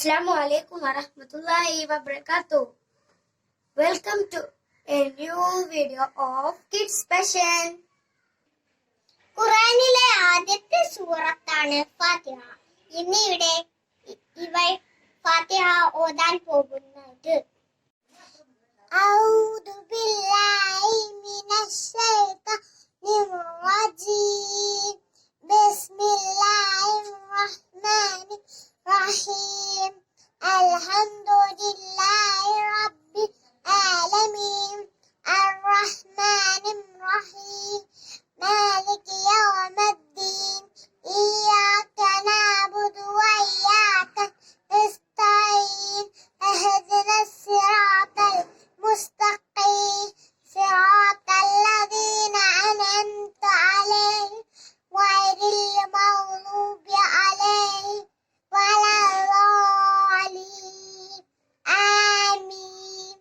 Assalamu alaikum warahmatullahi wabarakatuh. Welcome to a new video of Kids Passion. ഖുർആനിലെ ആദ്യത്തെ സൂറത്താണ് ഫാത്തിഹ. ഇന്ന് ഇവിടെ ഇവൾ ഫാത്തിഹ ഓതാൻ പോകുന്നത്. ഔദു ബില്ലാഹി മിനശ് ശൈത്താനിർ റജീം. ബിസ്മില്ലാഹിർ റഹ്മാനിർ റഹീം. അൽഹംദുലില്ലാഹി റബ്ബിൽ ആലമീൻ. അർറഹ്മാനിർ റഹീം. مالك يوم الدين. إياك نعبد وإياك نستعين. اهدنا الصراط المستقيم صراط الذين أنعمت عليهم غير المغضوب عليهم ولا الضالين. ആമീൻ.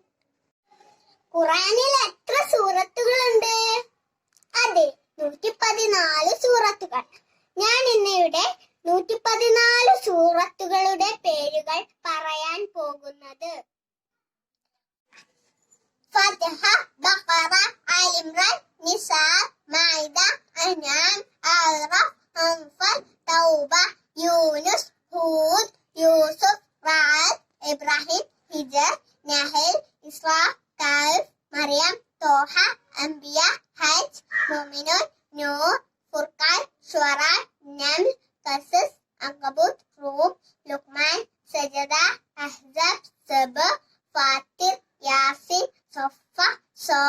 ഖുർആനിൽ എത്ര സൂറത്തുകളുണ്ട്? അതെ, 114 സൂറത്തുകൾ. ഞാൻ ഇന്നിവിടെ 114 സൂറത്തുകളുടെ പേരുകൾ പറയാൻ പോകുന്നത്. ഫാത്തിഹ, ബഖറ, ആലി ഇംറാൻ, നിസാ, മാഇദ, അൻആം, അഅ്റാഫ്, അൻഫാൽ, തൗബ, യൂനുസ്, ഹൂദ്, യൂസുഫ്, റഅദ്, ഇബ്രാഹിം, ഹിജർ, നഹൽ, ഇസ്രാ, കഹ്ഫ്, മറിയം, തോഹ, അംബിയ, ഹജ്ജ്, മുഅ്മിനൂൻ, നൂർ, ഫുർഖാൻ, ശുഅറ, നംൽ, ഖസസ്, അൻകബൂത്ത്, റൂം, ലുഖ്മാൻ, സജദ, അഹ്സാബ്, സബ, ഫാത്തിർ, യാസീൻ, സഫ, സോ,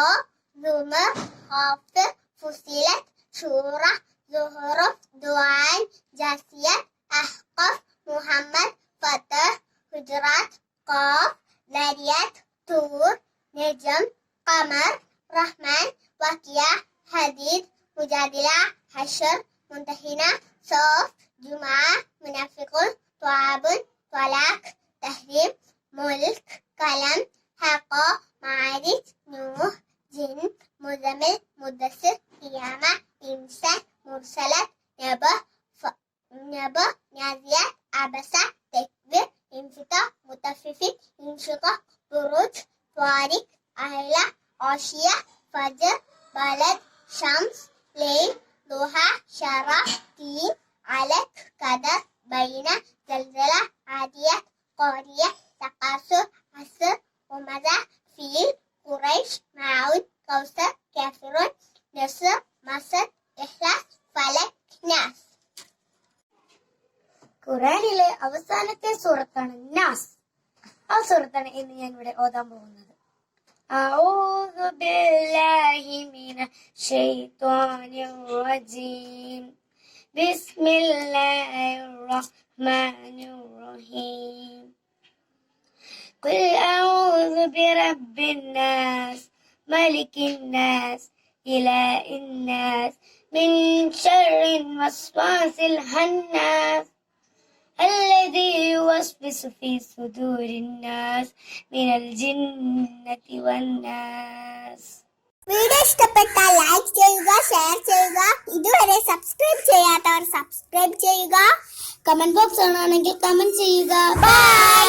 സുമർ, ഖാഫിർ, ഫുസിലത്ത്, ശൂറ, സുഹ്റൂഫ്, ദുആൻ, ജാസിയത്ത്, അഹ്ഖാഫ്, മുഹമ്മദ്, ഫതഹ്, ഹുജറാത്ത്, ഖാഫ്, ദരിയാത്ത്, തൂർ, നജം, ഖമർ, റഹ്മാൻ, വഖിയ, ഹദീദ്, മുജാദില, ഹശർ, മുംതഹിന, സോഫ്, ജുമാ, മുനാഫിഖൂൻ, ത്വാബുൻ, ത്വലാഖ്, തഹ്രീം, മുൽക്ക്, കലം, ഹഖ, മാരിജ്, നൂഹ്, ജിൻ, മുസമ്മിൽ, മുദ്ദസ്സിർ, ഖിയാമ, ഇൻസാൻ, മുർസലത്ത്, നബ, നാസിയാത്ത്, അബസ, തക്വീർ, ഇൻഫിതാർ, മുത്തഫിഫിൻ, ഇൻഷിഖാഖ്, ബുറൂജ്, ത്വാരിഖ്, അഹ്ല, ആഷിയ, ഫജ്ർ, ബലദ്, ഷംസ്, ലൈൽ, ദുഹ, ശറ, തീൻ, അലക്, ഖദർ, ബൈന, സൽസല, ആദിയത്ത്, ഖാരിയ, തഖാസുർ, അസ്ർ, ഹുമസ, ഫീൽ, ഖുറൈശ്, മഊൻ, കൗസർ, കാഫിറൂൻ, നസ്ർ, മസദ്, ഇഖ്ലാസ്, ഫലക്, നാസ്. ഖുർആനിലെ അവസാനത്തെ സൂറത്താണ് നാസ്. ആ സൂറത്താണ് ഇന്ന് ഞാൻ ഇവിടെ ഓതാൻ പോകുന്നത്. أعوذ بالله من الشيطان الرجيم. بسم الله الرحمن الرحيم. قل أعوذ برب الناس ملك الناس إله الناس من شر الوسواس الخناس الذي يوسوس في صدور الناس من الجنة والناس. വീഡിയോ ഇഷ്ടപ്പെട്ടാൽ ലൈക്ക് ചെയ്യുക, ഷെയർ ചെയ്യുക. ഇതുവരെ സബ്സ്ക്രൈബ് ചെയ്യാത്തവർ സബ്സ്ക്രൈബ് ചെയ്യുക. കമന്റ് ബോക്സ് ആണെങ്കിൽ കമന്റ് ചെയ്യുക. ബൈ.